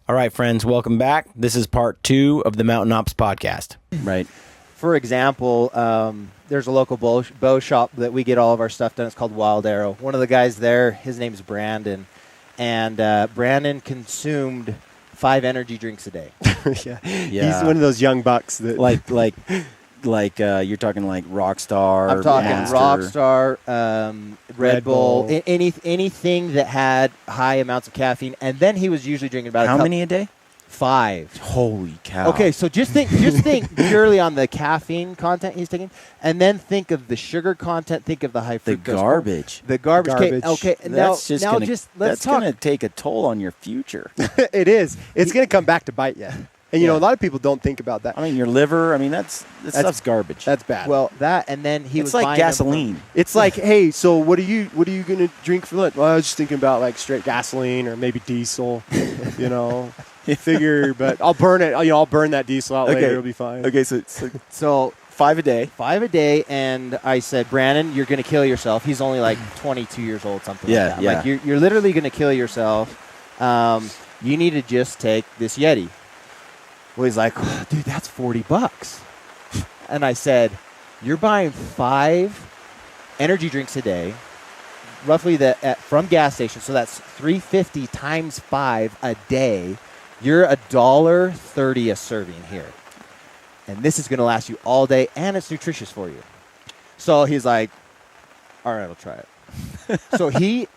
All right, friends, welcome back. This is part 2 of the Mountain Ops podcast. Right. For example, there's a local bow shop that we get all of our stuff done. It's called Wild Arrow. One of the guys there, his name's Brandon, and Brandon consumed 5 energy drinks a day. Yeah. He's one of those young bucks that Like you're talking like Rockstar. I'm talking Monster. Rockstar, Red Bull, anything that had high amounts of caffeine. And then he was usually drinking about How many a day? 5. Holy cow. Okay, so just think purely on the caffeine content he's taking, and then think of the sugar content. Think of the high fructose. garbage. The garbage. Okay, and That's let's going to take a toll on your future. it is. It's going to come back to bite you. And, you know, a lot of people don't think about that. I mean, your liver, that stuff's garbage. That's bad. Well, that, and then he it's was like buying gasoline. It's like, hey, so what are you going to drink for lunch? Well, I was just thinking about like straight gasoline or maybe diesel, you know. Figure, but I'll burn it. I'll burn that diesel out later. It'll be fine. Okay, so 5 a day. 5 a day, and I said, Brandon, you're going to kill yourself. He's only like 22 years old, something like that. Yeah. Like you're literally going to kill yourself. You need to just take this Yeti. Well, he's like, oh, dude, that's $40. And I said, you're buying 5 energy drinks a day, roughly from gas stations. So that's $3.50 times 5 a day. You're $1.30 a serving here. And this is going to last you all day, and it's nutritious for you. So he's like, all right, I'll try it. So he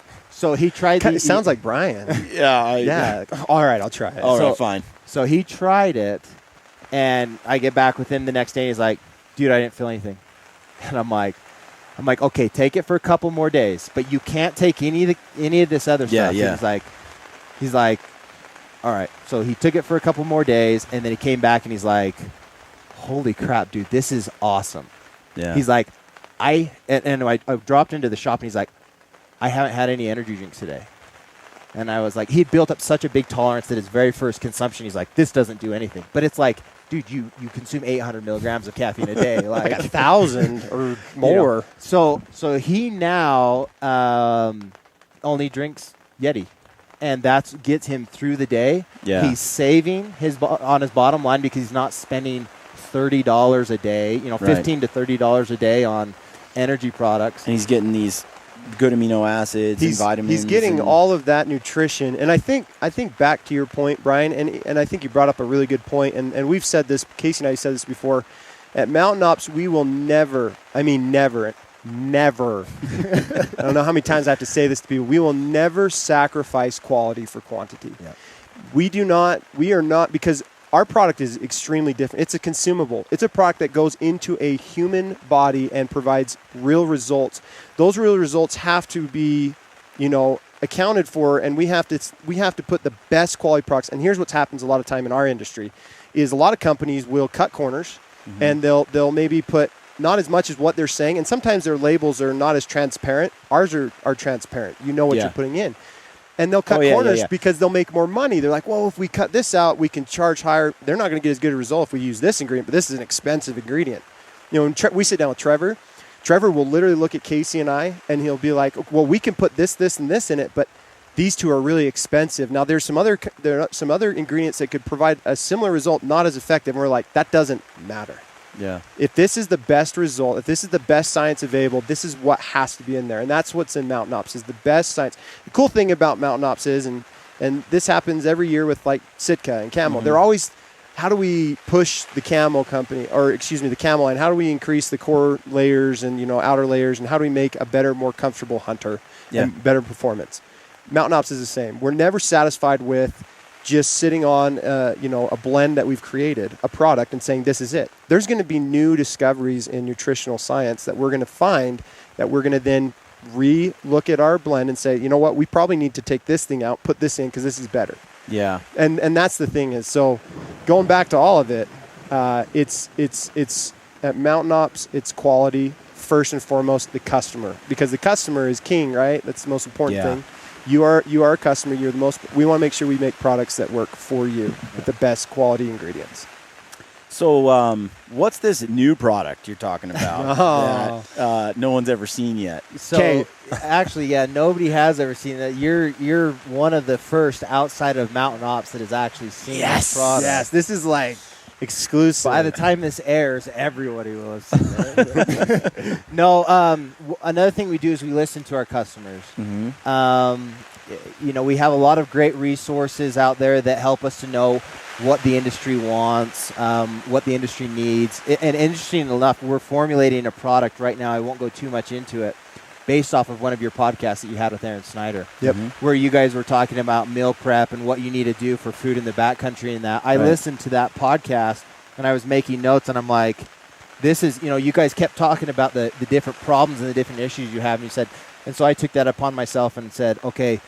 tried It sounds like Brian. Yeah. All right, I'll try it. All right, fine. So he tried it, and I get back with him the next day. He's like, dude, I didn't feel anything. And I'm like, okay, take it for a couple more days, but you can't take any of this other stuff. Yeah. He's like, all right. So he took it for a couple more days, and then he came back, and he's like, holy crap, dude, this is awesome. Yeah. He's like, I dropped into the shop, and he's like, I haven't had any energy drinks today. And I was like, he'd built up such a big tolerance that his very first consumption, he's like, this doesn't do anything. But it's like, dude, you consume 800 milligrams of caffeine a day. Like 1,000 or more. You know? So he now only drinks Yeti. And that gets him through the day. Yeah. He's saving on his bottom line because he's not spending $30 a day, $15 to $30 a day on energy products. And he's getting these good amino acids and vitamins. He's getting all of that nutrition. And I think back to your point, Brian, and I think you brought up a really good point, and we've said this, Casey and I said this before, at Mountain Ops, we will never, I don't know how many times I have to say this to people, we will never sacrifice quality for quantity. Yeah. We are not, because our product is extremely different. It's a consumable. It's a product that goes into a human body and provides real results. Those real results have to be, accounted for, and we have to put the best quality products. And here's what happens a lot of time in our industry is a lot of companies will cut corners, and they'll maybe put not as much as what they're saying, and sometimes their labels are not as transparent. Ours are transparent. You know what you're putting in. And they'll cut corners because they'll make more money. They're like, well, if we cut this out, we can charge higher. They're not going to get as good a result if we use this ingredient, but this is an expensive ingredient. We sit down with Trevor. Trevor will literally look at Casey and I, and he'll be like, well, we can put this, and this in it, but these two are really expensive. Now, there are some other ingredients that could provide a similar result, not as effective. And we're like, that doesn't matter. Yeah. If this is the best result, if this is the best science available, this is what has to be in there. And that's what's in Mountain Ops, is the best science. The cool thing about Mountain Ops is, and this happens every year with like Sitka and Camel, they're always, how do we push the Camel company, the Camel line? How do we increase the core layers and, outer layers? And how do we make a better, more comfortable hunter and better performance? Mountain Ops is the same. We're never satisfied with just sitting on, a blend that we've created, a product, and saying this is it. There's going to be new discoveries in nutritional science that we're going to find that we're going to then re-look at our blend and say, you know what, we probably need to take this thing out, put this in because this is better. Yeah. And that's the thing is, so going back to all of it, it's at Mountain Ops, it's quality first and foremost, the customer, because the customer is king, right? That's the most important thing. You are a customer. You're the most. We want to make sure we make products that work for you with the best quality ingredients. So, what's this new product you're talking about Oh. that no one's ever seen yet? So actually, yeah, nobody has ever seen that. You're one of the first outside of Mountain Ops that has actually seen this product. Yes, this is like exclusive. By the time this airs, everybody will have seen it. No, another thing we do is we listen to our customers. We have a lot of great resources out there that help us to know what the industry wants, what the industry needs. And interesting enough, we're formulating a product right now. I won't go too much into it, based off of one of your podcasts that you had with Aaron Snyder. Yep. Where you guys were talking about meal prep and what you need to do for food in the backcountry and that. I listened to that podcast and I was making notes and I'm like, this is, you guys kept talking about the different problems and the different issues you have. And you said, and so I took that upon myself and said, okay,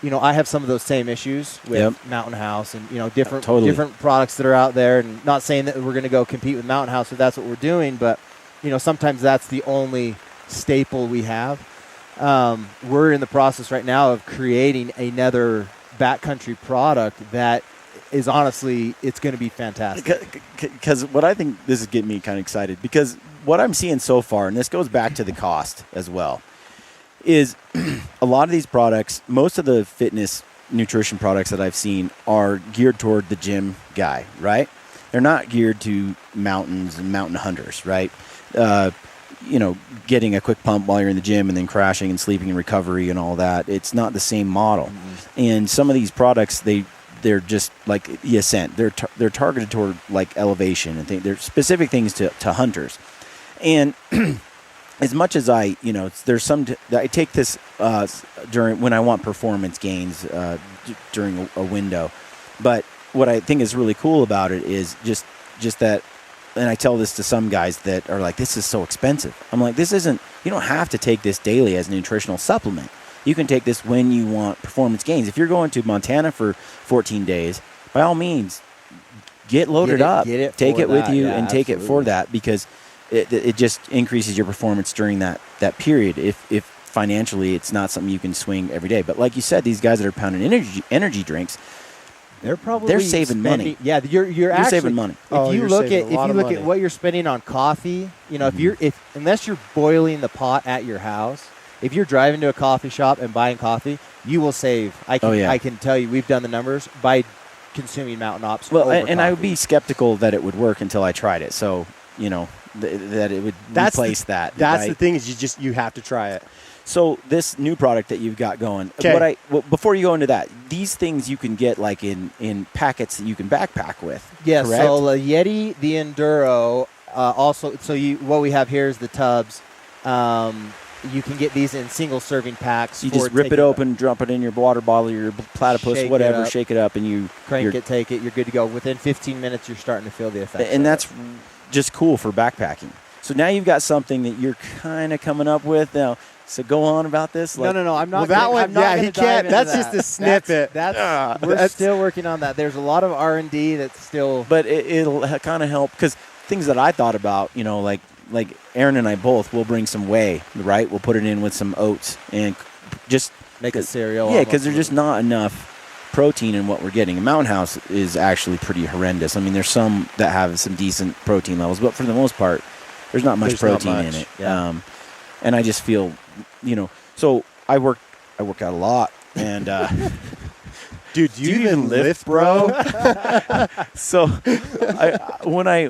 I have some of those same issues with Mountain House and, different products that are out there. And not saying that we're going to go compete with Mountain House if that's what we're doing, but, sometimes that's the only staple we have. We're in the process right now of creating another backcountry product that is honestly, it's going to be fantastic. Because what I think, this is getting me kind of excited, because what I'm seeing so far, and this goes back to the cost as well, is a lot of these products, most of the fitness nutrition products that I've seen are geared toward the gym guy, right? They're not geared to mountains and mountain hunters, right? Getting a quick pump while you're in the gym and then crashing and sleeping in recovery and all that. It's not the same model. And some of these products, they're just like the Ascent. They're targeted toward like elevation and they're specific things to hunters. And as much as I take this during when I want performance gains during a window. But what I think is really cool about it is just that. And I tell this to some guys that are like, this is so expensive. I'm like, you don't have to take this daily as a nutritional supplement. You can take this when you want performance gains. If you're going to Montana for 14 days, by all means, get loaded up. Take it with you and take it for that, because it just increases your performance during that period. If financially it's not something you can swing every day. But like you said, these guys that are pounding energy drinks, they're saving money. Yeah, you're actually saving money. If you look at what you're spending on coffee, unless you're boiling the pot at your house, if you're driving to a coffee shop and buying coffee, you will save. I can tell you, we've done the numbers by consuming Mountain Ops. Well, and I would be skeptical that it would work until I tried it. So that it would replace that. That's right? the thing is you have to try it. So this new product that you've got going, before you go into that, these things you can get like in packets that you can backpack with. Yeah, correct? So the Yeti, the Enduro, also. So what we have here is the tubs. You can get these in single serving packs. You just rip it open, drop it in your water bottle, your platypus, whatever, shake it up, and you crank it, take it. You're good to go. Within 15 minutes, you're starting to feel the effects. And that's just cool for backpacking. So now you've got something that you're kind of coming up with now. So go on about this. No, I'm not. Well, that one, he can't. That's just a snippet. We're still working on that. There's a lot of R&D that's still. But it'll kind of help, because things that I thought about, like Aaron and I both will bring some whey, right? We'll put it in with some oats and just make a cereal. Yeah, because there's just not enough protein in what we're getting. And Mountain House is actually pretty horrendous. I mean, there's some that have some decent protein levels, but for the most part, there's not much protein in it. Yeah. And I just feel, so I work out a lot, and dude, do you even lift, bro? So when I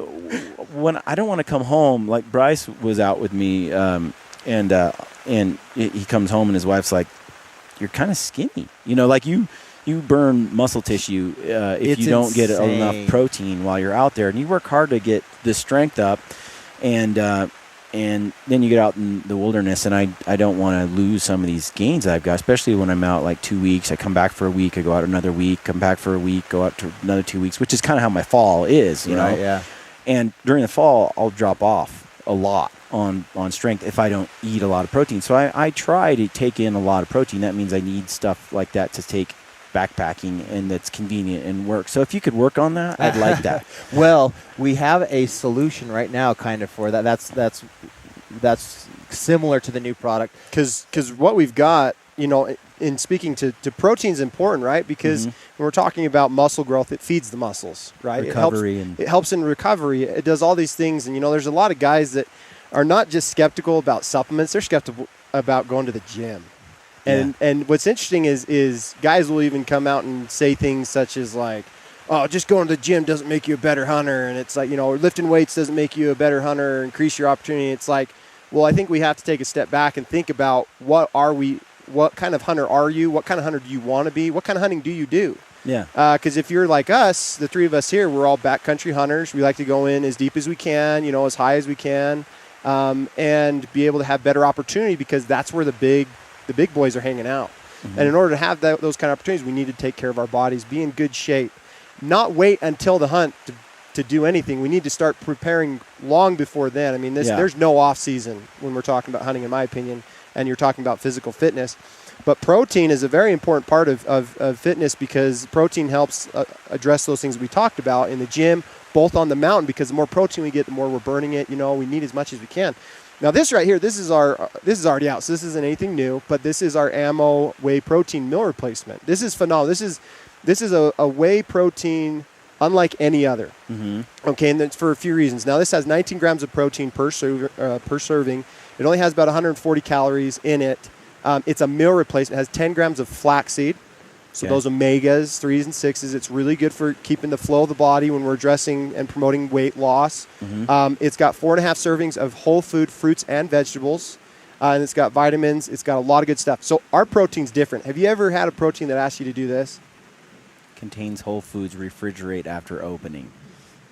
don't want to come home, like Bryce was out with me, and he comes home and his wife's like, "You're kind of skinny, like you burn muscle tissue if you don't get enough protein while you're out there, and you work hard to get the strength up, and then you get out in the wilderness, and I don't want to lose some of these gains that I've got, especially when I'm out like 2 weeks. I come back for a week, I go out another week, come back for a week, go out to another 2 weeks, which is kind of how my fall is, you know? Yeah. And during the fall, I'll drop off a lot on strength if I don't eat a lot of protein. So I try to take in a lot of protein. That means I need stuff like that to take backpacking, and that's convenient and work. So if you could work on that, I'd like that. Well, we have a solution right now kind of for that. That's similar to the new product. Because what we've got, in speaking to protein is important, right? Because when we're talking about muscle growth, it feeds the muscles, right? Recovery it helps in recovery. It does all these things. And, there's a lot of guys that are not just skeptical about supplements. They're skeptical about going to the gym. And what's interesting is guys will even come out and say things such as like, oh, just going to the gym doesn't make you a better hunter. And it's like, lifting weights doesn't make you a better hunter, increase your opportunity. It's like, well, I think we have to take a step back and think about what kind of hunter are you? What kind of hunter do you want to be? What kind of hunting do you do? Yeah. Because if you're like us, the three of us here, we're all backcountry hunters. We like to go in as deep as we can, as high as we can, and be able to have better opportunity because that's where the big boys are hanging out. And in order to have those kind of opportunities, we need to take care of our bodies, be in good shape, not wait until the hunt to do anything. We need to start preparing long before then. I mean, there's no off season when we're talking about hunting, in my opinion, and you're talking about physical fitness. But protein is a very important part of fitness because protein helps address those things we talked about in the gym, both on the mountain, because the more protein we get, the more we're burning it. We need as much as we can. Now this right here, this is already out, so this isn't anything new, but this is our ammo whey protein meal replacement. This is phenomenal. This is a whey protein unlike any other. Okay, and that's for a few reasons. Now this has 19 grams of protein per serving. It only has about 140 calories in it. It's a meal replacement. It has 10 grams of flaxseed. So those omegas, 3s and 6s, it's really good for keeping the flow of the body when we're addressing and promoting weight loss. It's got 4.5 servings of whole food fruits and vegetables. And it's got vitamins. It's got a lot of good stuff. So our protein's different. Have you ever had a protein that asks you to do this? Contains whole foods, refrigerate after opening.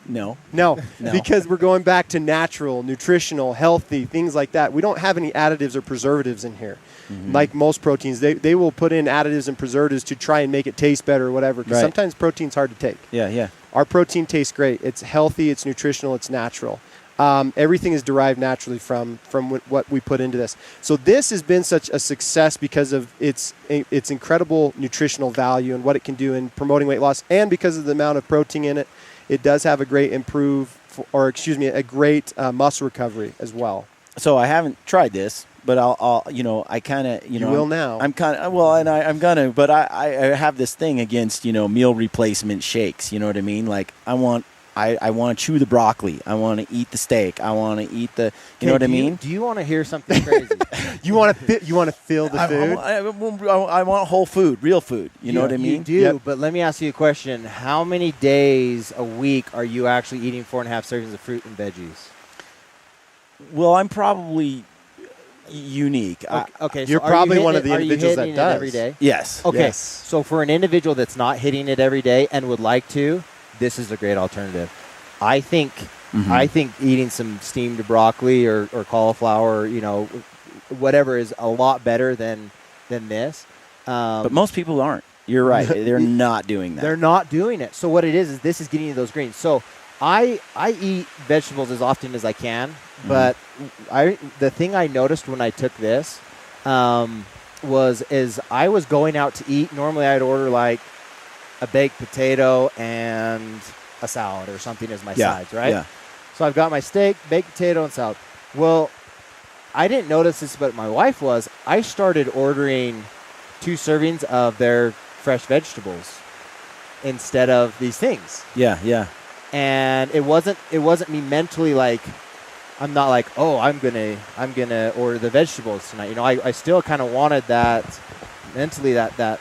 No, because we're going back to natural, nutritional, healthy, things like that. We don't have any additives or preservatives in here. Like most proteins, they will put in additives and preservatives to try and make it taste better or whatever. Because sometimes protein's hard to take. Yeah. Our protein tastes great. It's healthy, it's nutritional, it's natural. Everything is derived naturally from what we put into this. So this has been such a success because of its incredible nutritional value and what it can do in promoting weight loss, and because of the amount of protein in it. It does have a great a great muscle recovery as well. So I haven't tried this, but I kind of, You will now. I'm kind of, well, and I'm gonna, but I have this thing against, meal replacement shakes. You know what I mean? Like I want to chew the broccoli. I want to eat the steak. I want to eat the, you know what I mean? Do you want to hear something crazy? You want to feel the food? I want whole food, real food. You know what I mean? You do, but let me ask you a question. How many days a week are you actually eating 4.5 servings of fruit and veggies? Well, I'm probably unique. Okay, you're probably one of the individuals that does. Every day? Yes. Okay, Yes. so for an individual that's not hitting it every day and would like to, this is a great alternative. I think eating some steamed broccoli or cauliflower, whatever, is a lot better than this. But most people aren't. You're right. They're not doing that. They're not doing it. So what it is this is getting you those greens. So I eat vegetables as often as I can, but the thing I noticed when I took this was I was going out to eat. Normally I'd order like a baked potato and a salad or something as my sides, right? Yeah. So I've got my steak, baked potato, and salad. Well, I didn't notice this, but my wife was. I started ordering 2 servings of their fresh vegetables instead of these things. Yeah. And it wasn't me mentally like, I'm not like, oh, I'm gonna order the vegetables tonight. I still kind of wanted that mentally, that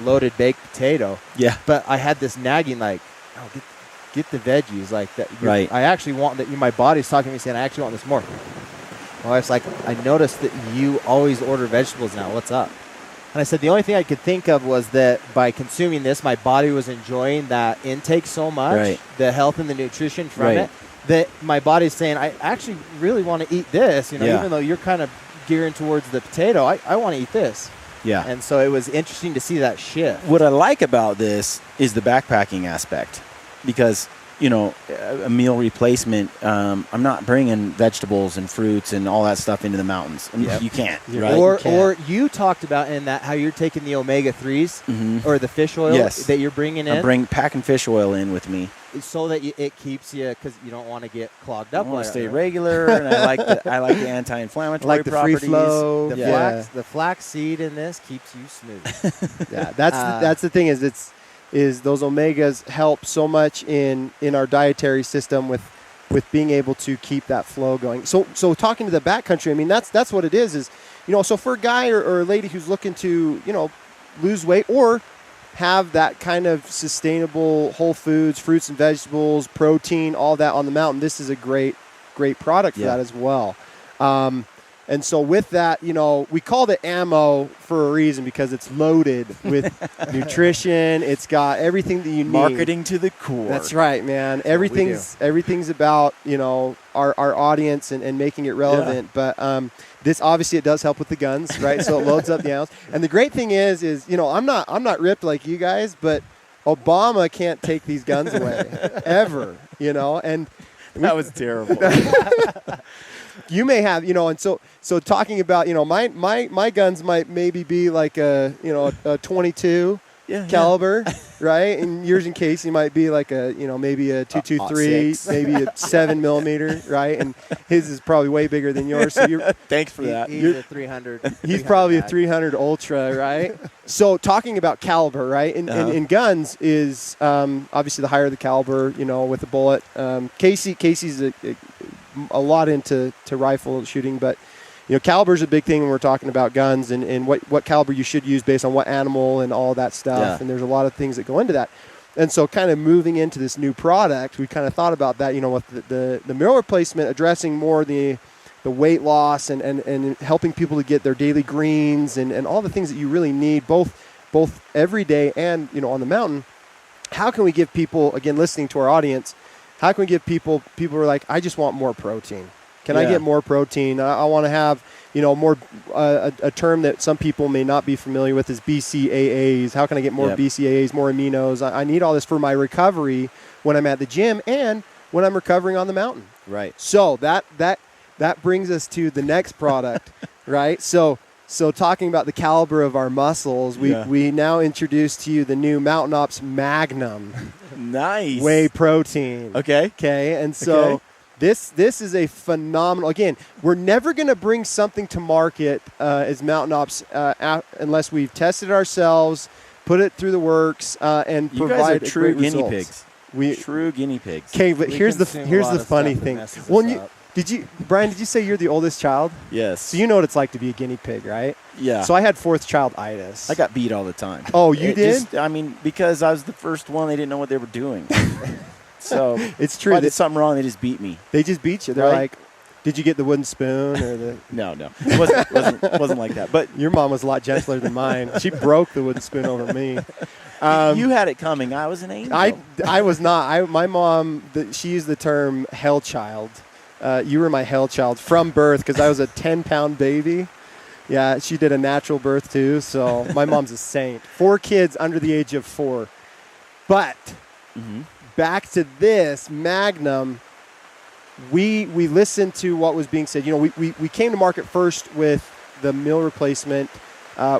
loaded baked potato. Yeah. But I had this nagging like, oh, get the veggies like that. Right. I actually want that. My body's talking to me saying, I actually want this more. Well, I was like, I noticed that you always order vegetables now. What's up? And I said the only thing I could think of was that by consuming this, my body was enjoying that intake so much, the health and the nutrition from it, that my body's saying, I actually really want to eat this. Even though you're kind of gearing towards the potato, I want to eat this. Yeah. And so it was interesting to see that shift. What I like about this is the backpacking aspect, because a meal replacement, I'm not bringing vegetables and fruits and all that stuff into the mountains. You can't, right? Or you talked about in that how you're taking the omega-3s or the fish oil that you're bringing in. I'm packing fish oil in with me. So that it keeps you, because you don't want to get clogged up. I want to stay regular, and I like the anti-inflammatory like the properties. free flow. The flax seed in this keeps you smooth. That's the thing is those omegas help so much in our dietary system with being able to keep that flow going. So talking to the backcountry, I mean that's what it is so for a guy or a lady who's looking to lose weight or have that kind of sustainable whole foods, fruits and vegetables, protein, all that on the mountain, this is a great product for that as well. And so with that, we called it ammo for a reason, because it's loaded with nutrition. It's got everything that you need. Marketing to the core. That's right, man. Everything's about, our audience and making it relevant. But this obviously it does help with the guns, right? So it loads up the ammo. And the great thing is I'm not ripped like you guys, but Obama can't take these guns away ever, and that was terrible. You may have, and so talking about, my guns might maybe be like a 22 caliber, right? And yours and Casey might be like maybe a 223, maybe a 7 millimeter, right? And his is probably way bigger than yours. So thanks for that. He's a 300. He's probably a 300 Ultra, right? So talking about caliber, right? And guns is obviously the higher the caliber, with the bullet. Casey's a lot into rifle shooting, but caliber is a big thing when we're talking about guns and what caliber you should use based on what animal and all that stuff. And there's a lot of things that go into that. And so kind of moving into this new product, we kind of thought about that, with the meal replacement addressing more the weight loss and helping people to get their daily greens and all the things that you really need both every day and on the mountain. How can we give people, again, listening to our audience, how can we give people who are like, I just want more protein. Can I get more protein? I want to have, more, a term that some people may not be familiar with is BCAAs. How can I get more BCAAs, more aminos? I need all this for my recovery when I'm at the gym and when I'm recovering on the mountain. Right. So that brings us to the next product, right? So talking about the caliber of our muscles, we now introduce to you the new Mountain Ops Magnum. Nice. Whey protein. Okay. And so this is a phenomenal. Again, we're never going to bring something to market as Mountain Ops unless we've tested ourselves, put it through the works, and you provide guys are true great guinea results. pigs. True guinea pigs. Okay, but here's the funny thing. Brian, did you say you're the oldest child? Yes. So you know what it's like to be a guinea pig, right? Yeah. So I had fourth child-itis. I got beat all the time. Oh, you did? Because I was the first one, they didn't know what they were doing. So it's true. If I did something wrong, they just beat me. They just beat you. They're like, did you get the wooden spoon or the? No. It wasn't like that. But your mom was a lot gentler than mine. She broke the wooden spoon over me. You had it coming. I was an angel. I was not. My mom, she used the term hell child. You were my hell child from birth because I was a 10-pound baby. Yeah, she did a natural birth too. So my mom's a saint. 4 kids under the age of 4. But back to this Magnum, we listened to what was being said. We came to market first with the meal replacement,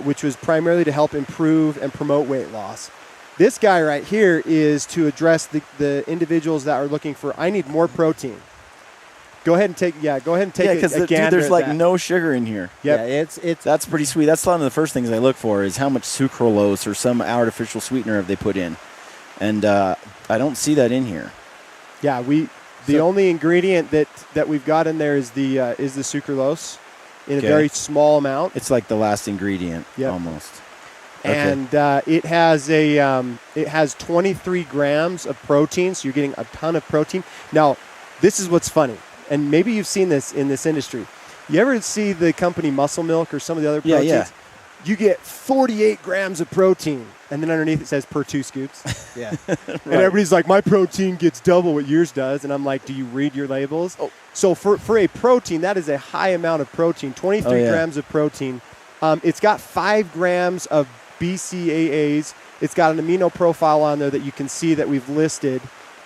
which was primarily to help improve and promote weight loss. This guy right here is to address the individuals that are looking for, I need more protein. Go ahead and take a gander there's like that. no sugar in here. Yep. Yeah, that's pretty sweet. That's one of the first things I look for is how much sucralose or some artificial sweetener have they put in, and I don't see that in here. Yeah, the only ingredient that we've got in there is the sucralose in a very small amount. It's like the last ingredient almost. And it has 23 grams of protein, so you're getting a ton of protein. Now, this is what's funny. And maybe you've seen this in this industry. You ever see the company Muscle Milk or some of the other proteins? Yeah. You get 48 grams of protein, and then underneath it says per 2 scoops. Yeah. And everybody's like, my protein gets double what yours does. And I'm like, do you read your labels? Oh. So for a protein, that is a high amount of protein, 23 grams of protein. It's got 5 grams of BCAAs. It's got an amino profile on there that you can see that we've listed.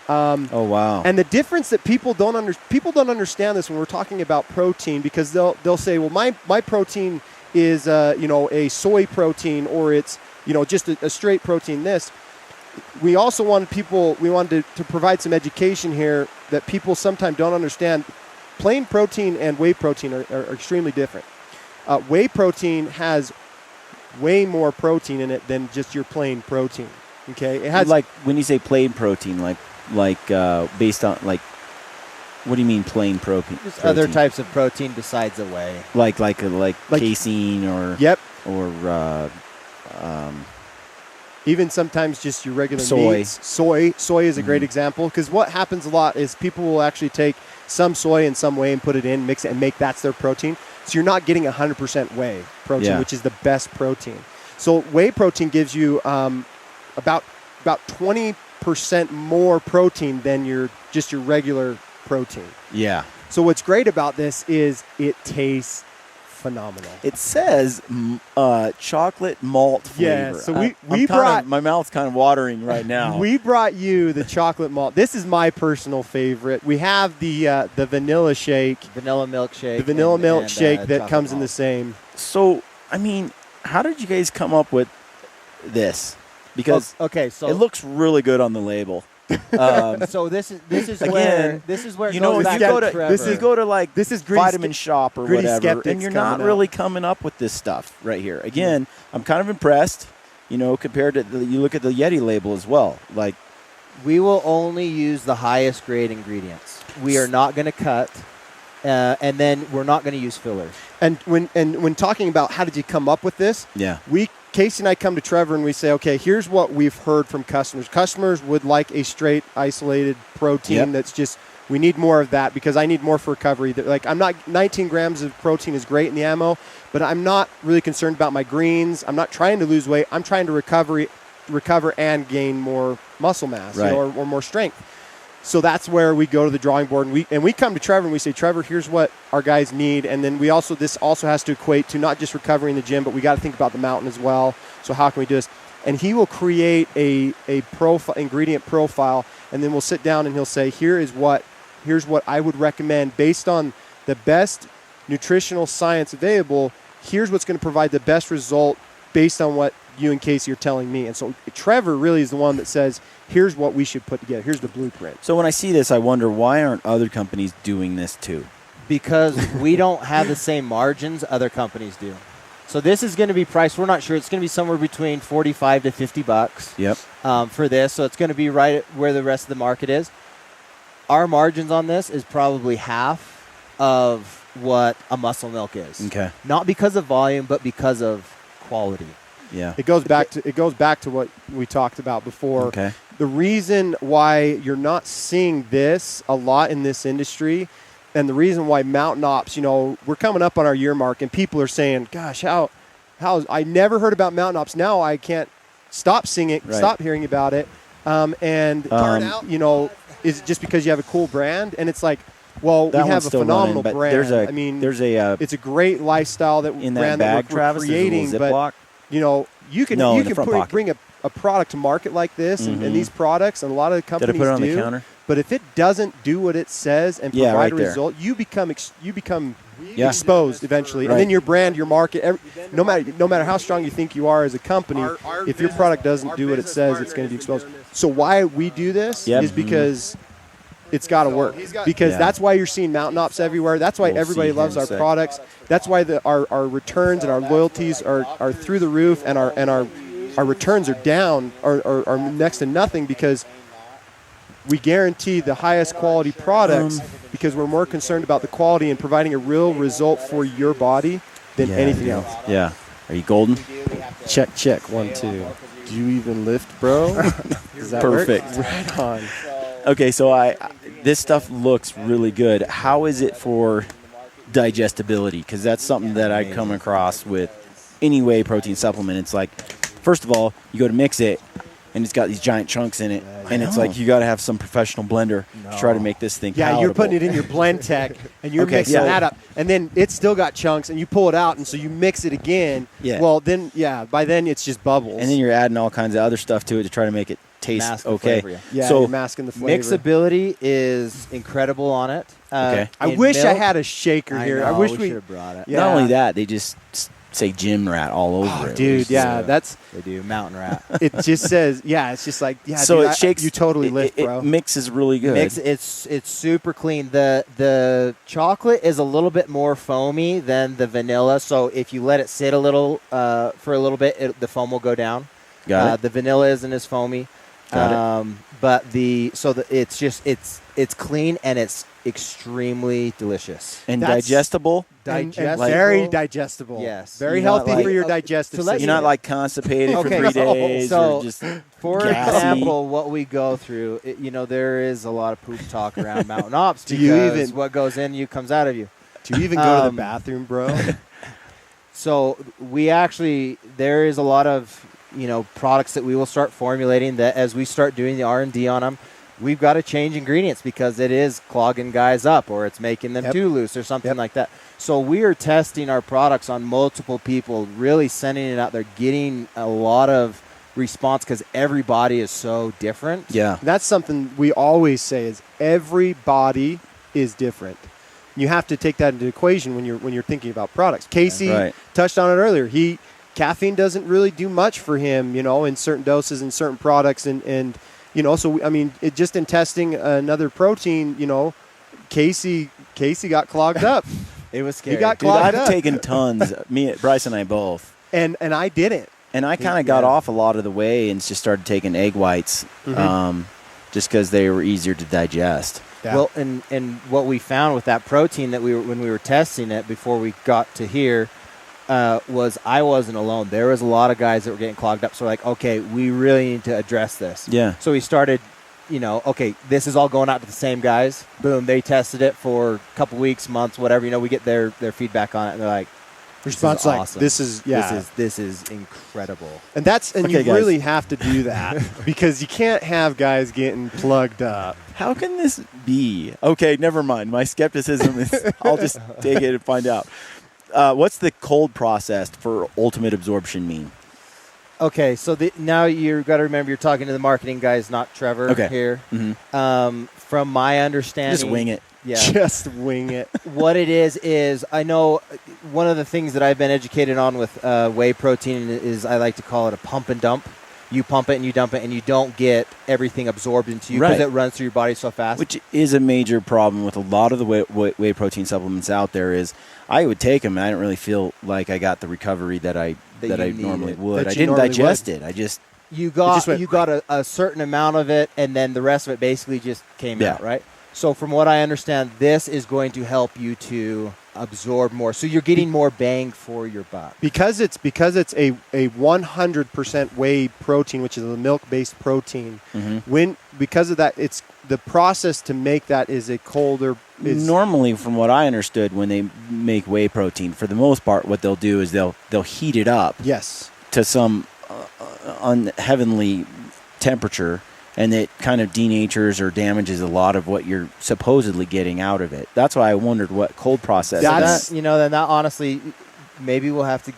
Oh wow! And the difference that people don't understand this when we're talking about protein, because they'll say, well, my protein is a soy protein, or it's just a straight protein. We also wanted to provide some education here that people sometimes don't understand. Plain protein and whey protein are extremely different. Whey protein has way more protein in it than just your plain protein. Okay, it has, like, when you say plain protein, like based on, like, what do you mean plain protein? Just other types of protein besides the whey. Like casein or yep, or even sometimes just your regular soy. meats. Soy is a great example, because what happens a lot is people will actually take some soy and some whey and put it in, mix it, and make that's their protein. So you're not getting 100% whey protein, which is the best protein. So whey protein gives you about 20% more protein than your regular protein. Yeah. So what's great about this is it tastes phenomenal. It says chocolate malt flavor. Yeah, so we brought, my mouth's kind of watering right now. We brought you the chocolate malt. This is my personal favorite. We have the vanilla shake, vanilla milkshake, the vanilla milkshake that comes malt. in the same. So, I mean, how did you guys come up with this? Because so it looks really good on the label. So this is again, where you know, if you go to like this is Vitamin Shop or whatever, and you're not really out. coming up with this stuff right here. Again, I'm kind of impressed, compared to you look at the Yeti label as well. Like, we will only use the highest grade ingredients. We are not going to cut, and then we're not going to use fillers. And when talking about how did you come up with this? Yeah, Casey and I come to Trevor and we say, okay, here's what we've heard from customers. Customers would like a straight isolated protein that's just, we need more of that because I need more for recovery. Like, 19 grams of protein is great in the ammo, but I'm not really concerned about my greens. I'm not trying to lose weight. I'm trying to recover and gain more muscle mass, or more strength. So that's where we go to the drawing board, and we come to Trevor and we say, Trevor, here's what our guys need, and then this also has to equate to not just recovery in the gym, but we got to think about the mountain as well. So how can we do this? And he will create a ingredient profile, and then we'll sit down and he'll say, here's what I would recommend based on the best nutritional science available. Here's what's going to provide the best result based on what you and Casey are telling me. And so Trevor really is the one that says, here's what we should put together. Here's the blueprint. So when I see this, I wonder, why aren't other companies doing this too? Because we don't have the same margins other companies do. So this is going to be priced, we're not sure, it's going to be somewhere between $45 to $50. Yep. For this. So it's going to be right where the rest of the market is. Our margins on this is probably half of what a Muscle Milk is. Okay. Not because of volume, but because of quality. Yeah. It goes back to what we talked about before. Okay. The reason why you're not seeing this a lot in this industry, and the reason why Mountain Ops, we're coming up on our year mark, and people are saying, "Gosh, how I never heard about Mountain Ops. Now I can't stop seeing it, stop hearing about it." And is it just because you have a cool brand? And it's like, well, we have a phenomenal brand. It's a great lifestyle that in brand that bag, that we're Travis, creating, but. You can bring a product to market like this, and these products, and a lot of the companies Did I put it on the counter? But if it doesn't do what it says and provide a result, you become exposed eventually, and then your brand, your market, no matter how strong you think you are as a company, if your product doesn't do what it says, it's going to be exposed. So why we do this is because it's got to work. Because that's why you're seeing Mountain Ops everywhere. That's why everybody loves our products. That's why our returns and our loyalties are through the roof, and our returns are down are next to nothing, because we guarantee the highest quality products because we're more concerned about the quality and providing a real result for your body than anything else. Yeah. Are you golden? Check, 1, 2. Do you even lift, bro? Does that Perfect. Work? Right on. Okay, so this stuff looks really good. How is it for digestibility? Because that's something that I come across with any whey protein supplement. It's like, first of all, you go to mix it, and it's got these giant chunks in it, and it's like you got to have some professional blender to try to make this thing palatable. You're putting it in your blend tech, and you're mixing that up, and then it's still got chunks, and you pull it out, and so you mix it again. Yeah. Well, then, by then it's just bubbles. And then you're adding all kinds of other stuff to it to try to make it taste Mask the okay. flavor, yeah. Yeah, So you're masking the flavor. Mixability is incredible on it. Okay. I in wish I milk- had a shaker here. I know, wish we we. should have brought it. Yeah. not only that, they just say gym rat all over Oh, it. dude, Which is, yeah, that's. They do mountain rat. It just says, yeah, it's just like, yeah. so dude, it shakes. You totally lift, it bro. mixes really good. It's super clean. The chocolate is a little bit more foamy than the vanilla. So if you let it sit a little for a little bit, the foam will go down. Got it. The vanilla isn't as foamy. Got it. But it's clean and it's extremely delicious. And That's- digestible. And Digestible. very digestible. Yes. Very You're not healthy like- for your Okay, digestive to let You're system. not like constipated for Okay, 3 days so- or just For gassy. example, what we go through, there is a lot of poop talk around Mountain Ops Do you because even- what goes in you comes out of you. Do you even go to the Um, bathroom, bro? So there is a lot of products that we will start formulating that as we start doing the R&D on them, we've got to change ingredients because it is clogging guys up or it's making them Yep. too loose or something Yep. like that. So we are testing our products on multiple people, really sending it out there, getting a lot of response because everybody is so different. Yeah. That's something we always say is every body is different. You have to take that into equation when you're thinking about products. Casey Right. touched on it earlier. Caffeine doesn't really do much for him, in certain doses in certain products, and so I mean, just in testing another protein, Casey got clogged up, It was scary. He got Dude, clogged I've up. taken tons. Bryce and I both. and I didn't. And I kind of got Yeah. off a lot of the whey and just started taking egg whites just because they were easier to digest. Yeah. Well, and what we found with that protein that when we were testing it before we got to here was I wasn't alone. There was a lot of guys that were getting clogged up. So we're like, okay, we really need to address this. Yeah. So we started, okay, this is all going out to the same guys. Boom, they tested it for a couple weeks, months, whatever. We get their feedback on it, and they're like, Response is like awesome. this is this is incredible. and Okay, you guys. really have to do that because you can't have guys getting plugged up. How can this be? Okay, never mind. My skepticism is I'll just take it and find out. What's the cold processed for ultimate absorption mean? Okay, so now you've got to remember you're talking to the marketing guys, not Trevor here. Mhm. From my understanding, Just wing it. Yeah. Just wing it. What it is I know one of the things that I've been educated on with whey protein is I like to call it a pump and dump. You pump it and you dump it, and you don't get everything absorbed into you because Right. it runs through your body so fast. Which is a major problem with a lot of the whey protein supplements out there is I would take them and I didn't really feel like I got the recovery that I you normally needed. would. That I you didn't normally digest would. it. I just you just went- got a certain amount of it, and then the rest of it basically just came Yeah. out, right? So from what I understand, this is going to help you to absorb more. So you're getting more bang for your buck. Because it's a 100% whey protein, which is a milk-based protein. Because of that, it's the process to make that is a colder. normally, from what I understood, when they make whey protein, for the most part, what they'll do is they'll heat it up Yes. to some unheavenly temperature, and it kind of denatures or damages a lot of what you're supposedly getting out of it. That's why I wondered what cold process. So That's- then that honestly, maybe we'll have to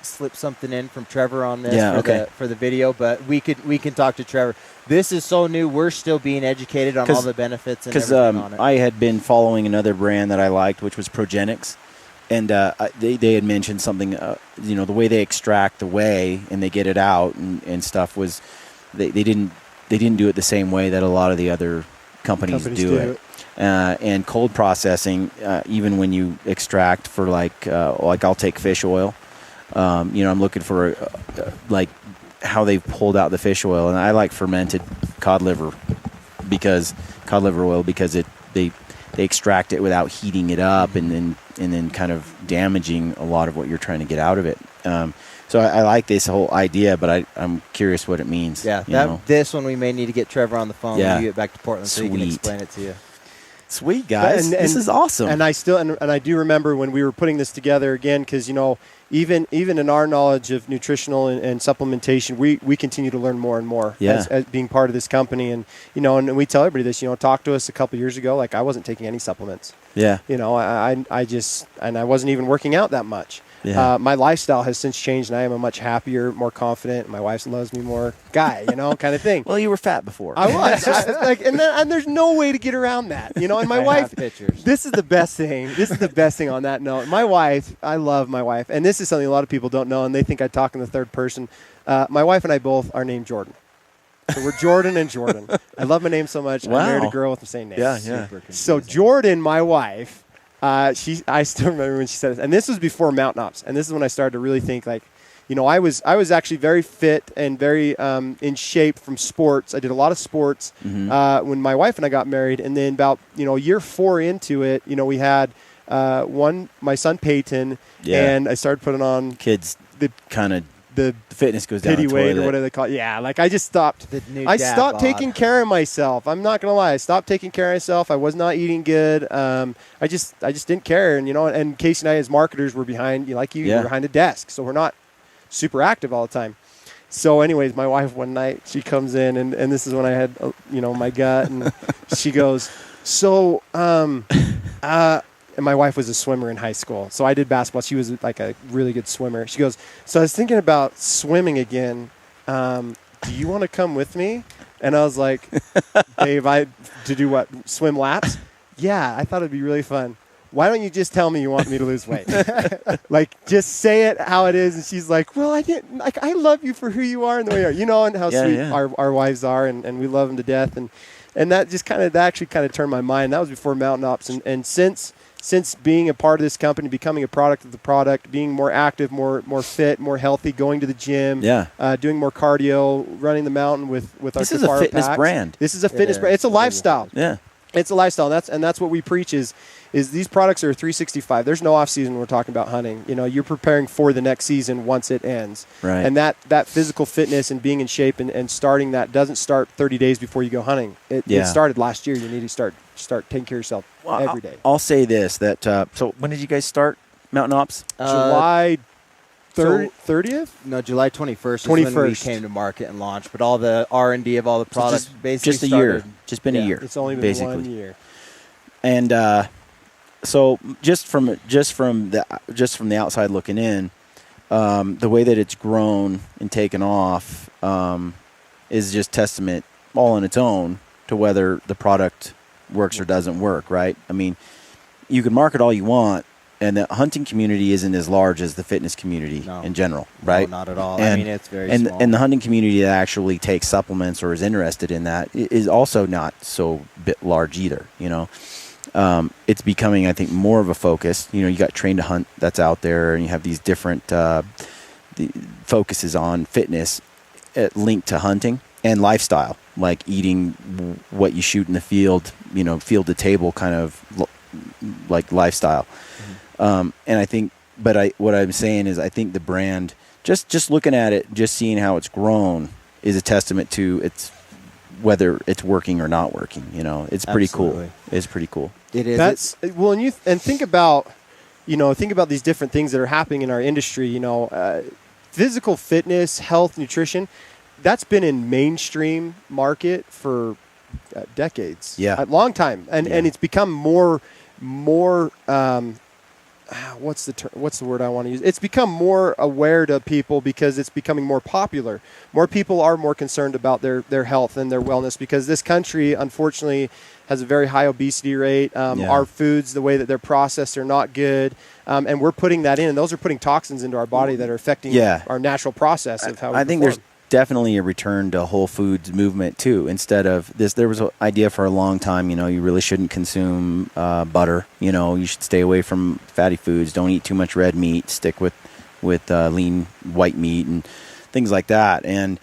slip something in from Trevor on this Yeah, okay. for the video, but we can talk to Trevor. This is so new. We're still being educated on all the benefits and Because everything on it. I had been following another brand that I liked, which was Progenics, and they had mentioned something. The way they extract the whey and they get it out and stuff was they didn't do it the same way that a lot of the other companies do it. And cold processing, even when you extract for like I'll take fish oil. I'm looking for how they've pulled out the fish oil, and I like fermented cod liver oil because they extract it without heating it up and then kind of damaging a lot of what you're trying to get out of it. So I like this whole idea, but I'm curious what it means. Yeah, this one we may need to get Trevor on the phone Yeah. when you get back to Portland so he can Sweet. explain it to you. Sweet guys, this is awesome. And I still and I do remember when we were putting this together again, because even in our knowledge of nutritional and supplementation, we continue to learn more and more as being part of this company. And and we tell everybody this. Talk to us a couple years ago, like I wasn't taking any supplements. Yeah. I just I wasn't even working out that much. Yeah. My lifestyle has since changed, and I am a much happier, more confident, my wife loves me more guy, kind of thing. Well, you were fat before. I was. And there's no way to get around that, And my I wife, have pictures. this is the best thing. This is the best thing on that note. My wife, I love my wife, and this is something a lot of people don't know, and they think I talk in the third person. My wife and I both are named Jordan. So we're Jordan and Jordan. I love my name so much. Wow. I married a girl with the same name. Yeah. Super confusing. So Jordan, my wife, I still remember when she said this, and this was before Mountain Ops, and this is when I started to really think I was actually very fit and very in shape from sports. I did a lot of sports when my wife and I got married, and then about year 4 into it, we had my son Peyton, and I started putting on Kids kind of the fitness goes down pity the weight toilet. or whatever they call it. Yeah, I just stopped. The new I dad stopped bod. taking care of myself. I'm not gonna lie. I stopped taking care of myself. I was not eating good. I just didn't care. And Casey and I as marketers were behind we're behind a desk, so we're not super active all the time. So anyways, my wife one night, she comes in and this is when I had my gut, and she goes, so and my wife was a swimmer in high school. So I did basketball. She was like a really good swimmer. She goes, so I was thinking about swimming again. Do you want to come with me? And I was like, Dave, to do what? Swim laps? Yeah, I thought it'd be really fun. Why don't you just tell me you want me to lose weight? Just say it how it is. And she's like, well, I didn't. I love you for who you are and the way you are. And how sweet our wives are, and we love them to death. And that just that actually turned my mind. That was before Mountain Ops. And since being a part of this company, becoming a product of the product, being more active, more fit, more healthy, going to the gym, doing more cardio, running the mountain with our This is a Kafara fitness packs. brand. This is a fitness brand. It's a lifestyle. Yeah. It's a lifestyle, and that's what we preach is these products are 365. There's no off season when we're talking about hunting. You're preparing for the next season once it ends. Right. And that physical fitness and being in shape and starting that doesn't start 30 days before you go hunting. It started last year. You need to start taking care of yourself every day. I'll say this, that so when did you guys start Mountain Ops? July 30th? No, July 21st is when we came to market and launched. But all the R&D of all the products basically just a started. year. Just been a year. It's only been basically 1 year. And so just from the outside looking in, the way that it's grown and taken off is just testament all on its own to whether the product works or doesn't work, right? I mean, you can market all you want, and the hunting community isn't as large as the fitness community in general, right? No, not at all. And, it's very small. And the hunting community that actually takes supplements or is interested in that is also not so large either, It's becoming, I think, more of a focus. You got Train to Hunt that's out there, and you have these different the focuses on fitness linked to hunting and lifestyle, like eating what you shoot in the field, field to table kind of like lifestyle. And I think, what I'm saying is I think the brand, just looking at it, just seeing how it's grown is a testament to whether it's working or not working. It's pretty cool. It's pretty cool. It is. And think about these different things that are happening in our industry. Physical fitness, health, nutrition. That's been in mainstream market for decades. Yeah, a long time, and it's become more. What's the word I want to use? It's become more aware to people because it's becoming more popular. More people are more concerned about their health and their wellness because this country, unfortunately, has a very high obesity rate. Our foods, the way that they're processed, are not good, and we're putting that in. And those are putting toxins into our body that are affecting our natural process of how we I think perform. there's definitely a return to whole foods movement too. Instead of this, there was an idea for a long time, you really shouldn't consume butter. You should stay away from fatty foods. Don't eat too much red meat. Stick with lean white meat and things like that. And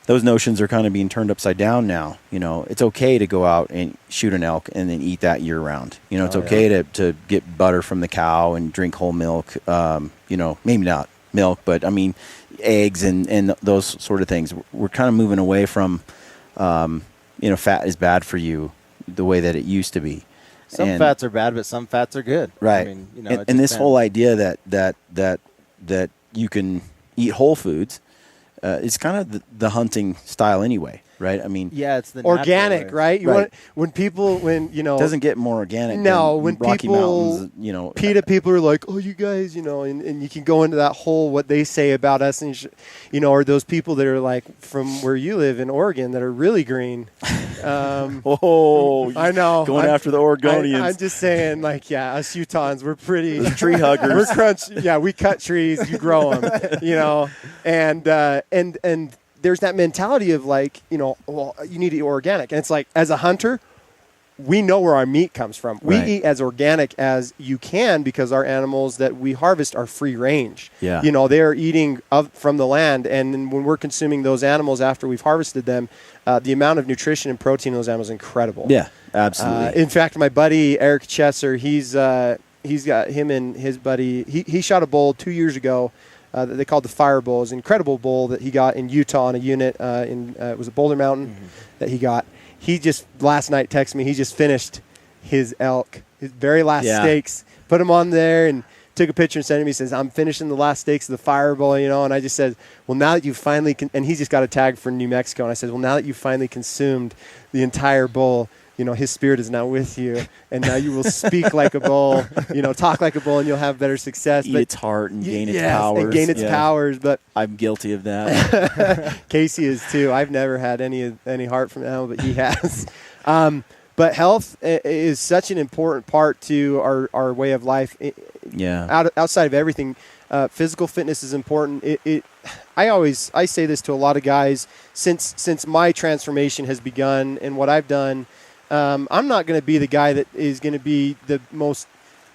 those notions are kind of being turned upside down now. It's okay to go out and shoot an elk and then eat that year round. It's okay to get butter from the cow and drink whole milk. Maybe not milk, but I mean, eggs and those sort of things. We're kind of moving away from, fat is bad for you the way that it used to be. Some fats are bad, but some fats are good. Right. I mean, and this whole idea that you can eat whole foods is kind of the hunting style anyway. right? I mean, Yeah, it's the organic, natural way. right? You Right. want when people when it doesn't get more organic. No, than when Rocky people- Mountains, you know, PETA people are like, oh, you guys, and you can go into that whole what they say about us, and or those people that are like from where you live in Oregon that are really green. oh, I know. going after the Oregonians. I'm just saying, like, yeah, us Utahns, we're pretty The tree huggers. We're crunch. Yeah, we cut trees, you grow them, and there's that mentality of like, well, you need to eat organic, and it's like as a hunter, we know where our meat comes from. We Right. eat as organic as you can because our animals that we harvest are free range. Yeah. They are eating from the land, and when we're consuming those animals after we've harvested them, the amount of nutrition and protein in those animals is incredible. Yeah, absolutely. In fact, my buddy Eric Chesser, he's got him and his buddy. He shot a bull 2 years ago that they called the Fire Bull. It was an incredible bull that he got in Utah on a unit it was a Boulder Mountain that he got. He just last night texted me. He just finished his elk, his very last steaks. Put him on there and took a picture and sent him. He says, "I'm finishing the last steaks of the Fire Bull," And I just said, "Well, now that you finally," and he just got a tag for New Mexico. And I said, "Well, now that you finally consumed the entire bull, his spirit is now with you, and now you will speak like a bull, talk like a bull, and you'll have better success." Eat But its heart and gain its yes, powers. and gain its Yeah. powers. But I'm guilty of that. Casey is too. I've never had any heart from animal, but he has. But health is such an important part to our way of life. Yeah. Outside of everything, physical fitness is important. I say this to a lot of guys since my transformation has begun and what I've done. I'm not going to be the guy that is going to be the most.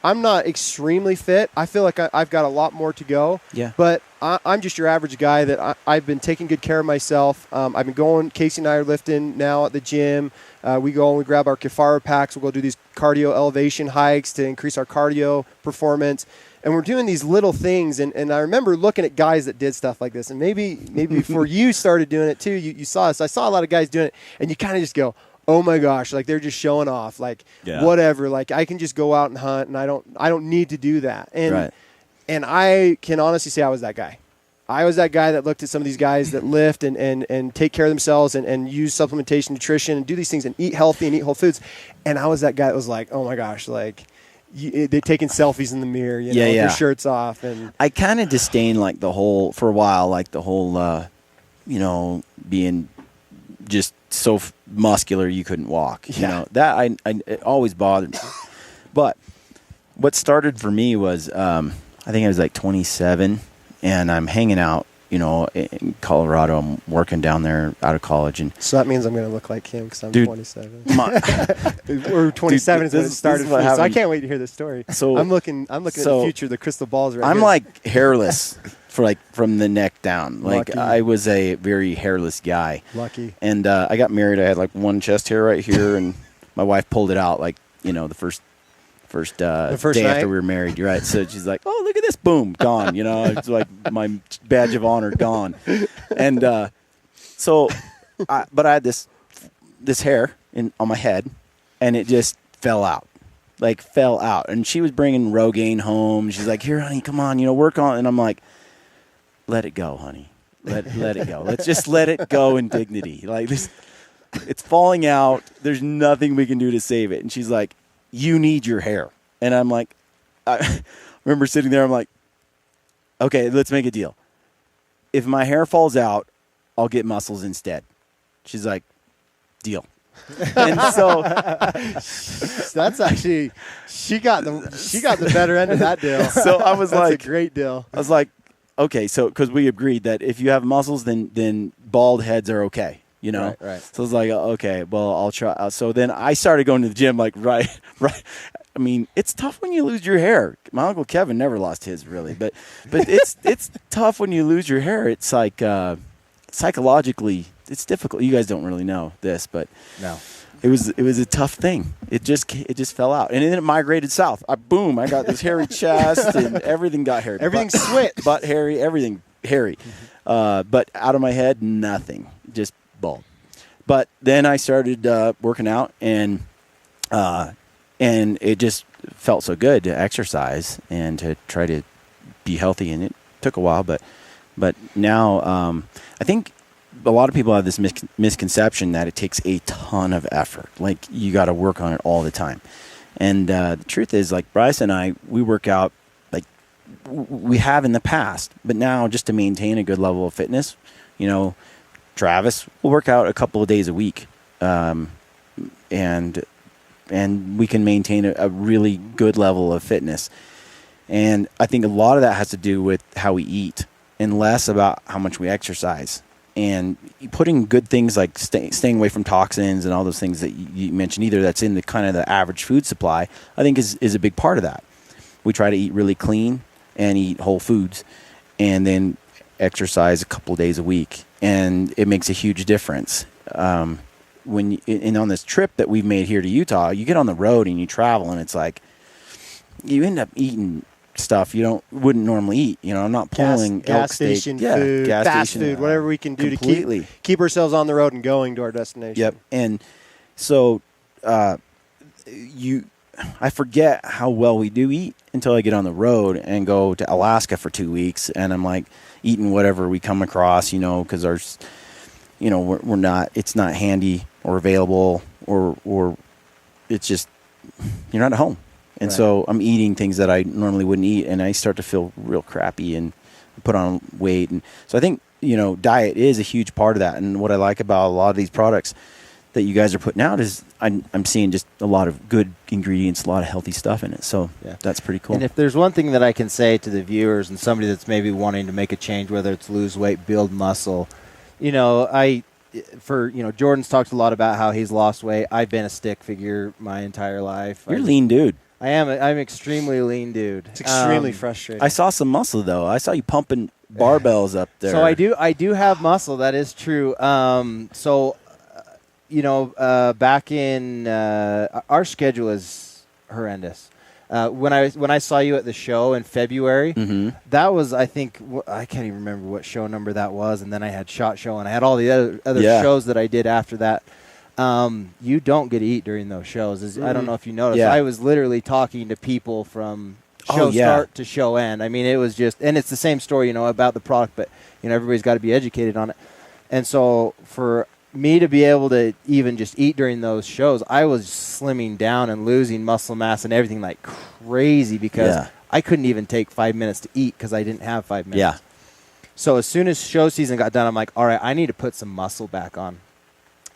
I'm not extremely fit. I feel like I've got a lot more to go. Yeah. But I'm just your average guy that I've been taking good care of myself. I've been going. Casey and I are lifting now at the gym. We go and we grab our Kefara packs. We'll go do these cardio elevation hikes to increase our cardio performance. And we're doing these little things. And I remember looking at guys that did stuff like this. And maybe before you started doing it too, you saw us. I saw a lot of guys doing it. And you kind of just go, oh my gosh, like they're just showing off, like whatever. Like I can just go out and hunt, and I don't need to do that. And I can honestly say I was that guy. I was that guy that looked at some of these guys that lift and take care of themselves and use supplementation, nutrition, and do these things and eat healthy and eat whole foods. And I was that guy that was like, oh my gosh, like they're taking selfies in the mirror, their shirts off. And I kind of disdain for a while, being just so muscular you couldn't walk. That it always bothered me. But what started for me was I think I was like 27, and I'm hanging out, in Colorado. I'm working down there out of college, and so that means I'm going to look like him because I'm 27. Or 27 Dude, is when it started for me. So I can't wait to hear this story. So I'm looking at the future. The crystal balls right I'm here. like hairless from the neck down. Like Lucky. I was a very hairless guy. Lucky. And I got married. I had like one chest hair right here, and my wife pulled it out the first day night? after we were married. You're right. So she's like, "Oh, look at this! Boom, gone." It's like my badge of honor gone. And but I had this hair on my head, and it just fell out. And she was bringing Rogaine home. She's like, "Here, honey, come on, work on." And I'm like, "Let it go, honey. Let it go. Let's just let it go in dignity. Like this, it's falling out. There's nothing we can do to save it." And she's like, "You need your hair." And I'm like, I remember sitting there. I'm like, "Okay, let's make a deal. If my hair falls out, I'll get muscles instead." She's like, "Deal." And so that's actually she got the better end of that deal. So I was that's like, a great deal. I was like, okay, so because we agreed that if you have muscles, then bald heads are okay. Right. So I was like, okay, well, I'll try. So then I started going to the gym, like, right. I mean, it's tough when you lose your hair. My Uncle Kevin never lost his, really. But it's tough when you lose your hair. It's like psychologically, it's difficult. You guys don't really know this, but no. It was a tough thing. It just fell out, and then it migrated south. I got this hairy chest, and everything got hairy. Everything switched. Butt hairy, everything hairy. But out of my head, nothing. Just bald. But then I started working out, and it just felt so good to exercise and to try to be healthy. And it took a while, but now I think a lot of people have this misconception that it takes a ton of effort. Like, you got to work on it all the time. And the truth is, like, Bryce and I, we work out like we have in the past, but now just to maintain a good level of fitness, you know, Travis will work out a couple of days a week, and we can maintain a really good level of fitness. And I think a lot of that has to do with how we eat and less about how much we exercise. And putting good things like staying away from toxins and all those things that you mentioned, either that's in the kind of the average food supply, I think is a big part of that. We try to eat really clean and eat whole foods, and then exercise a couple of days a week, and it makes a huge difference. And on this trip that we've made here to Utah, you get on the road and you travel, and it's like you end up eating stuff you wouldn't normally eat. You know, I'm not pulling gas station food, fast food, whatever we can do to keep ourselves on the road and going to our destination. Yep. And so I forget how well we do eat until I get on the road and go to Alaska for 2 weeks, and I'm like eating whatever we come across, you know, because we're not, it's not handy or available, or it's just, you're not at home. And so I'm eating things that I normally wouldn't eat, and I start to feel real crappy and put on weight. And so I think, you know, diet is a huge part of that. And what I like about a lot of these products that you guys are putting out is I'm seeing just a lot of good ingredients, a lot of healthy stuff in it. So that's pretty cool. And if there's one thing that I can say to the viewers and somebody that's maybe wanting to make a change, whether it's lose weight, build muscle, you know, Jordan's talked a lot about how he's lost weight. I've been a stick figure my entire life. You're a lean dude. I'm an extremely lean dude. It's extremely frustrating. I saw some muscle, though. I saw you pumping barbells up there. So I do have muscle. That is true. Back in our schedule is horrendous. When I saw you at the show in February, that was, I think, I can't even remember what show number that was. And then I had SHOT Show, and I had all the other shows that I did after that. You don't get to eat during those shows. I don't know if you noticed. I was literally talking to people from show start to show end. I mean, it was just, and it's the same story, you know, about the product, but, you know, everybody's got to be educated on it. And so for me to be able to even just eat during those shows, I was slimming down and losing muscle mass and everything like crazy because I couldn't even take 5 minutes to eat because I didn't have 5 minutes. Yeah. So as soon as show season got done, I'm like, all right, I need to put some muscle back on.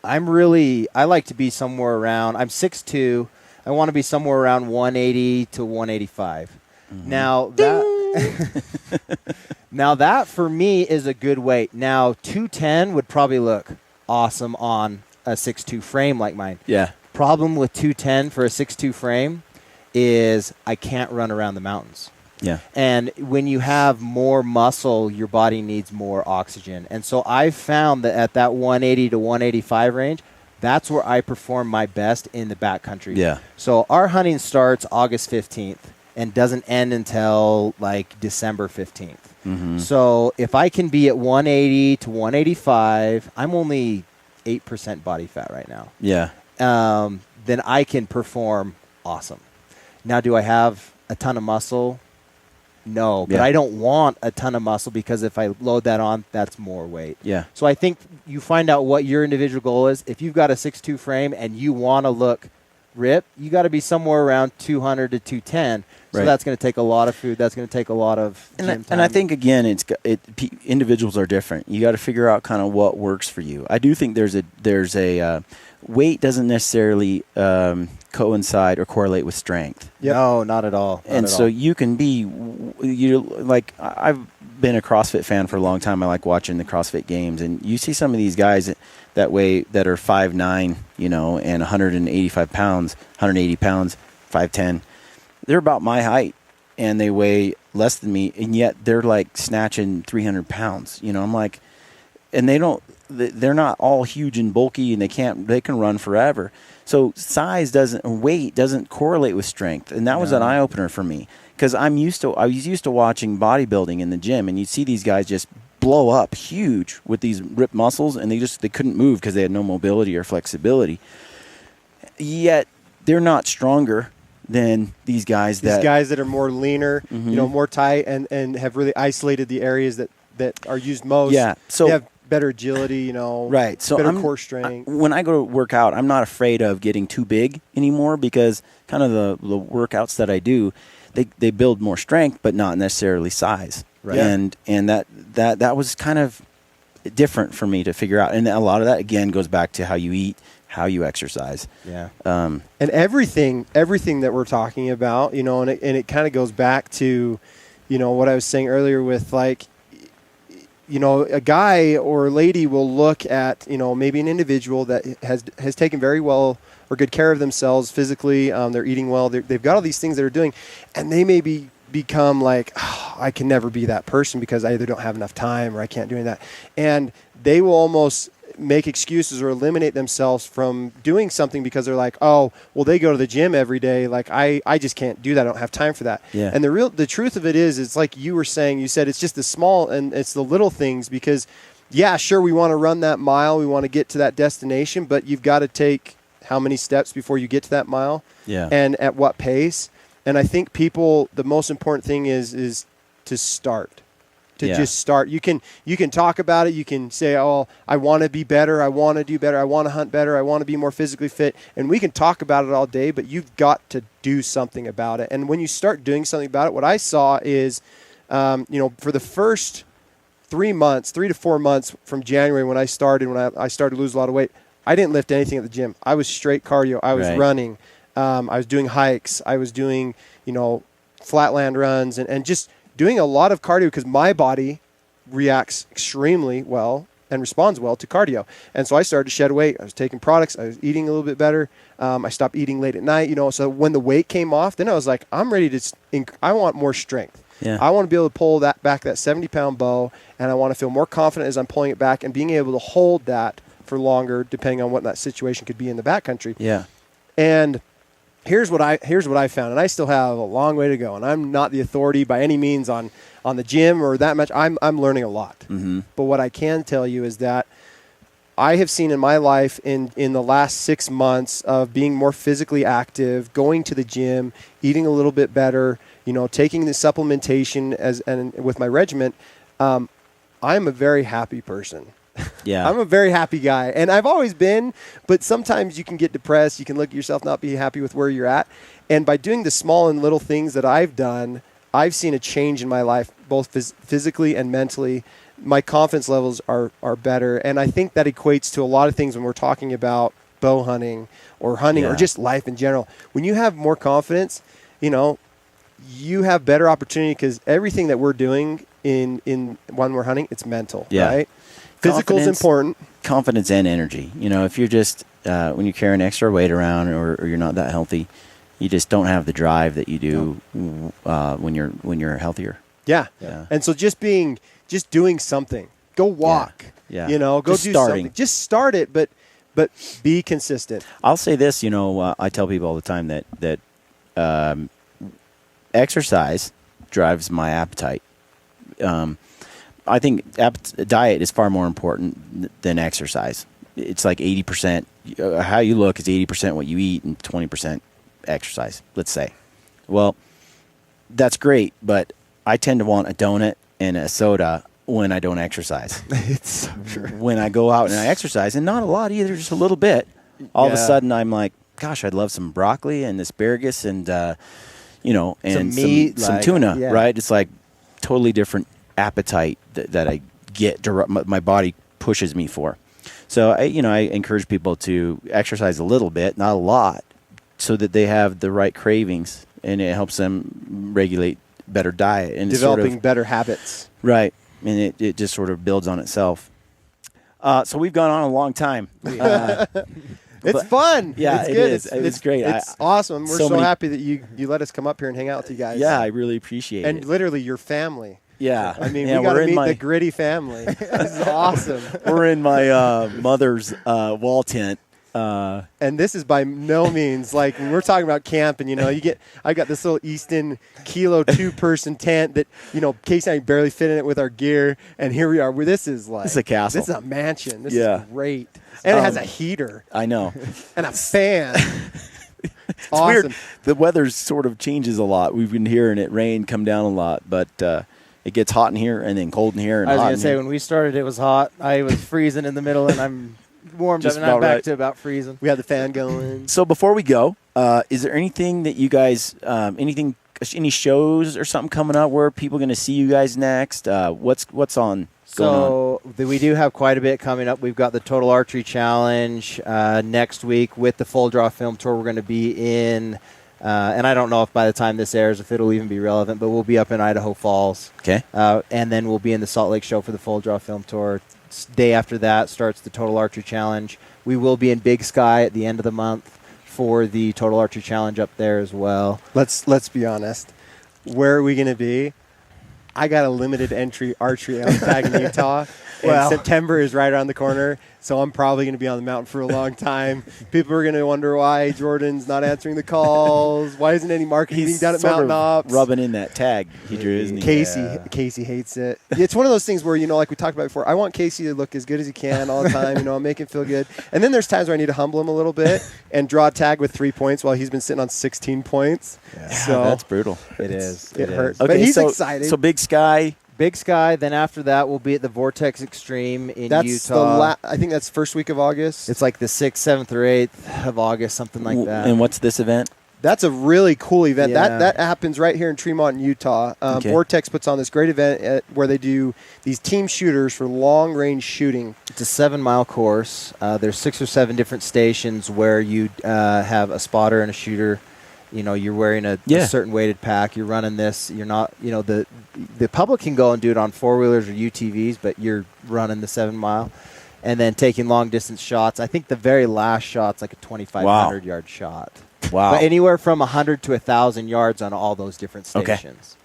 I like to be somewhere around, I'm 6'2", I want to be somewhere around 180 to 185. Now that for me is a good weight. Now 210 would probably look awesome on a 6'2" frame like mine. Yeah. Problem with 210 for a 6'2" frame is I can't run around the mountains. Yeah. And when you have more muscle, your body needs more oxygen. And so I've found that at that 180 to 185 range, that's where I perform my best in the backcountry. Yeah. So our hunting starts August 15th and doesn't end until like December 15th. So if I can be at 180 to 185, I'm only 8% body fat right now. Yeah. Then I can perform awesome. Now, do I have a ton of muscle? No, but I don't want a ton of muscle because if I load that on, that's more weight. Yeah. So I think you find out what your individual goal is. If you've got a 6'2" frame and you want to look ripped, you got to be somewhere around 200 to 210. So that's going to take a lot of food. That's going to take a lot of gym time. And I think, again, individuals are different. You got to figure out kind of what works for you. I do think there's a weight doesn't necessarily coincide or correlate with strength. Yep. No, not at all. You can be, I've been a CrossFit fan for a long time. I like watching the CrossFit games, and you see some of these guys that weigh that are 5'9", you know, and 185 pounds, 180 pounds, 5'10". They're about my height, and they weigh less than me, and yet they're like snatching 300 pounds. You know, I'm like, and they're not all huge and bulky, and they can run forever. So weight doesn't correlate with strength, and that was an eye opener for me because I was used to watching bodybuilding in the gym, and you'd see these guys just blow up huge with these ripped muscles, and they couldn't move because they had no mobility or flexibility. Yet they're not stronger than these guys that are more leaner, you know, more tight, and have really isolated the areas that are used most. Yeah. So better agility, you know, Right. So better core strength. when I go to work out, I'm not afraid of getting too big anymore because kind of the workouts that I do, they build more strength, but not necessarily size. Right. And that was kind of different for me to figure out. And a lot of that, again, goes back to how you eat, how you exercise. Yeah. And everything that we're talking about, you know, and it kind of goes back to, you know, what I was saying earlier with, like, you know, a guy or a lady will look at, you know, maybe an individual that has taken very well or good care of themselves physically. They're eating well. They've got all these things they're doing, and they maybe become like, oh, I can never be that person because I either don't have enough time or I can't do any of that. And they will almost make excuses or eliminate themselves from doing something because they're like, oh, well, they go to the gym every day. Like, I just can't do that. I don't have time for that. Yeah. And the truth of it is, it's like you were saying, you said it's just the small and it's the little things because, yeah, sure, we want to run that mile. We want to get to that destination, but you've got to take how many steps before you get to that mile, and at what pace. And I think the most important thing is to start. Just start. You can talk about it. You can say, oh, I want to be better. I want to do better. I want to hunt better. I want to be more physically fit. And we can talk about it all day, but you've got to do something about it. And when you start doing something about it, what I saw is, you know, for the first 3 to 4 months from January when I started to lose a lot of weight, I didn't lift anything at the gym. I was straight cardio. I was running. I was doing hikes. I was doing, you know, flatland runs and just doing a lot of cardio because my body reacts extremely well and responds well to cardio. And so I started to shed weight. I was taking products. I was eating a little bit better. I stopped eating late at night, you know. So when the weight came off, then I was like, I'm ready to I want more strength. Yeah. I want to be able to pull that 70-pound bow, and I want to feel more confident as I'm pulling it back and being able to hold that for longer depending on what that situation could be in the backcountry. Yeah. And here's what I found, and I still have a long way to go, and I'm not the authority by any means on the gym or that much. I'm learning a lot. Mm-hmm. But what I can tell you is that I have seen in my life in the last 6 months of being more physically active, going to the gym, eating a little bit better, you know, taking the supplementation and with my regiment, I'm a very happy person. Yeah. I'm a very happy guy, and I've always been, but sometimes you can get depressed. You can look at yourself, not be happy with where you're at. And by doing the small and little things that I've done, I've seen a change in my life, both physically and mentally. My confidence levels are better, and I think that equates to a lot of things when we're talking about bow hunting or hunting or just life in general. When you have more confidence, you know, you have better opportunity because everything that we're doing in when we're hunting, it's mental, right? Physical is important. Confidence and energy. You know, if you're just when you're carrying extra weight around or you're not that healthy, you just don't have the drive that you do when you're healthier. Yeah. And so just doing something. Go walk. Yeah. You know, go just do starting. something. Just start it, but be consistent. I'll say this. You know, I tell people all the time that exercise drives my appetite. I think diet is far more important than exercise. It's like 80%. How you look is 80% what you eat and 20% exercise, let's say. Well, that's great, but I tend to want a donut and a soda when I don't exercise. It's so true. When I go out and I exercise, and not a lot either, just a little bit, all of a sudden I'm like, gosh, I'd love some broccoli and asparagus and, you know, and some meat, some tuna, right? It's like totally different appetite that I get, my body pushes me for. So I encourage people to exercise a little bit, not a lot, so that they have the right cravings and it helps them regulate better diet and developing better habits. Right. And it just sort of builds on itself. So we've gone on a long time. It's fun. Yeah, it's good. It's great. It's awesome. We're so happy that you let us come up here and hang out with you guys. Yeah, I really appreciate it. And literally your family. Yeah. I mean, we got to meet the Gritty family. This is awesome. We're in my mother's wall tent. And this is by no means like when we're talking about camping, you know, I got this little Easton Kilo 2-person tent that, you know, Casey and I barely fit in it with our gear. And here we are. This is a castle. This is a mansion. This is great. And it has a heater. I know. And a fan. It's awesome. weird. The weather sort of changes a lot. We've been hearing it rain come down a lot, but it gets hot in here and then cold in here. And I was hot going in to say, here. when we started, it was hot. I was freezing in the middle, and I'm warmed Just up, and I'm about back right. to about freezing. We had the fan going. So before we go, is there anything that you guys, any shows or something coming up where people are going to see you guys next? What's on? So we do have quite a bit coming up. We've got the Total Archery Challenge next week with the Full Draw Film Tour. We're going to be in, and I don't know if by the time this airs, if it'll even be relevant, but we'll be up in Idaho Falls. Okay. And then we'll be in the Salt Lake Show for the Full Draw Film Tour. Day after that starts the Total Archery Challenge. We will be in Big Sky at the end of the month for the Total Archery Challenge up there as well. Let's be honest. Where are we going to be? I got a limited entry archery elk tag in Utah, and September is right around the corner, so I'm probably going to be on the mountain for a long time. People are going to wonder why Jordan's not answering the calls. Why isn't any marketing being done at sort Mountain of Ops? rubbing in that tag he drew, isn't he? Casey hates it. It's one of those things where, like we talked about before, I want Casey to look as good as he can all the time. I make him feel good. And then there's times where I need to humble him a little bit and draw a tag with 3 points while he's been sitting on 16 points. Yeah, so that's brutal. It is. It hurts. Okay, But he's so, excited. So Big Sky. Big Sky. Then after that, we'll be at the Vortex Extreme in That's Utah. I think that's first week of August. It's like the 6th, 7th, or 8th of August, something like that. And what's this event? That's a really cool event. Yeah. That happens right here in Tremont, Utah. Okay. Vortex puts on this great event where they do these team shooters for long-range shooting. It's a 7-mile course. There's 6 or 7 different stations where you have a spotter and a shooter. You're wearing a certain weighted pack. You're running this. You're not, the public can go and do it on 4-wheelers or UTVs, but you're running the 7-mile and then taking long-distance shots. I think the very last shot's like a 2,500-yard shot. Wow. But anywhere from 100 to 1,000 yards on all those different stations.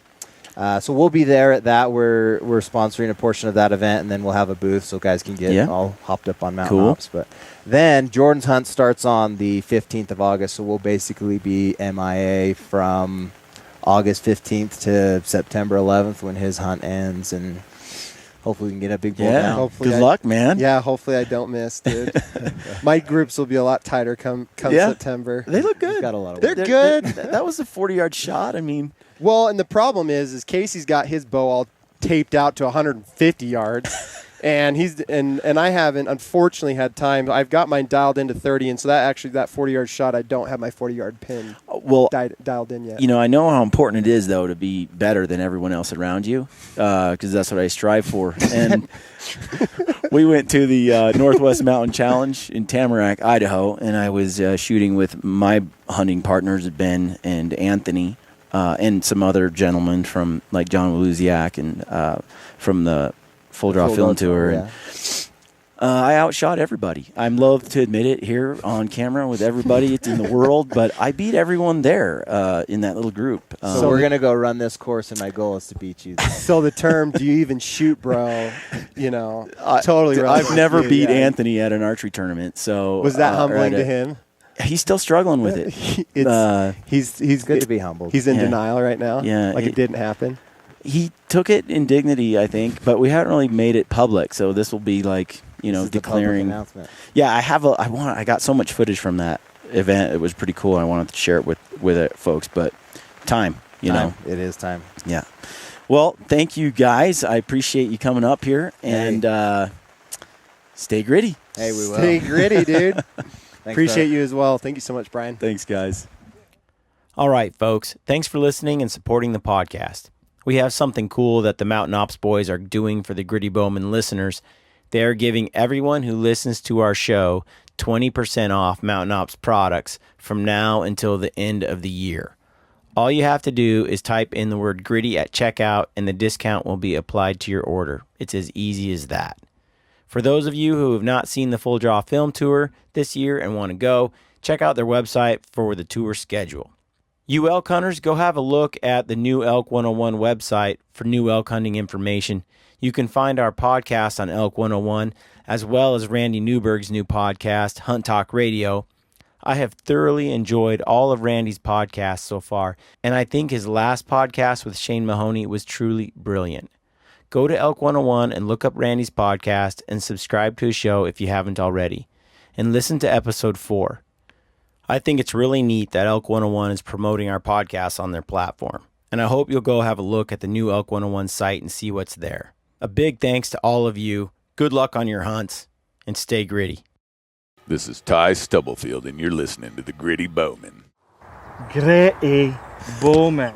So we'll be there at that. We're sponsoring a portion of that event, and then we'll have a booth so guys can get all hopped up on Mountain Ops. But then Jordan's hunt starts on the 15th of August, so we'll basically be MIA from August 15th to September 11th when his hunt ends, and hopefully we can get a big bull down. Hopefully Good luck, man. Yeah, hopefully I don't miss, dude. My groups will be a lot tighter come September. They look He's good. got a lot of They're work. good. That was a 40-yard shot. I mean, Well, and the problem is Casey's got his bow all taped out to 150 yards. And I haven't, unfortunately, had time. I've got mine dialed into 30, and so that 40-yard shot, I don't have my 40-yard pin dialed in yet. I know how important it is, though, to be better than everyone else around you, because that's what I strive for. And we went to the Northwest Mountain Challenge in Tamarack, Idaho, and I was shooting with my hunting partners, Ben and Anthony, and some other gentlemen from, like John Waluziak and from the Full Draw Film Tour. Yeah. And I outshot everybody. I'm loath to admit it here on camera with everybody in the world, but I beat everyone there in that little group. So we're going to go run this course, and my goal is to beat you. So the term, do you even shoot, bro? Totally relevant. I've never to you, beat yeah. Anthony at an archery tournament. So Was that humbling to him? He's still struggling with it. He's Good to be humbled. He's in Yeah. denial right now. Yeah, Like it didn't happen. He took it in dignity, I think, but we haven't really made it public. So this will be like, This is the public declaring. announcement. Yeah, I got so much footage from that event. It was pretty cool. I wanted to share it with it, folks, but time, Time. It is time. Yeah. Well, thank you guys. I appreciate you coming up here and stay gritty. Hey, we will. Stay gritty, dude. Thanks, Appreciate bud. you as well. Thank you so much, Brian. Thanks, guys. All right, folks. Thanks for listening and supporting the podcast. We have something cool that the Mountain Ops boys are doing for the Gritty Bowman listeners. They are giving everyone who listens to our show 20% off Mountain Ops products from now until the end of the year. All you have to do is type in the word gritty at checkout and the discount will be applied to your order. It's as easy as that. For those of you who have not seen the Full Draw Film Tour this year and want to go, check out their website for the tour schedule. You elk hunters, go have a look at the new Elk 101 website for new elk hunting information. You can find our podcast on Elk 101, as well as Randy Newberg's new podcast, Hunt Talk Radio. I have thoroughly enjoyed all of Randy's podcasts so far, and I think his last podcast with Shane Mahoney was truly brilliant. Go to Elk 101 and look up Randy's podcast and subscribe to his show if you haven't already, and listen to episode 4. I think it's really neat that Elk 101 is promoting our podcast on their platform. and I hope you'll go have a look at the new Elk 101 site and see what's there. A big thanks to all of you. Good luck on your hunts, and stay gritty. This is Ty Stubblefield, and you're listening to the Gritty Bowman. Gritty Bowman.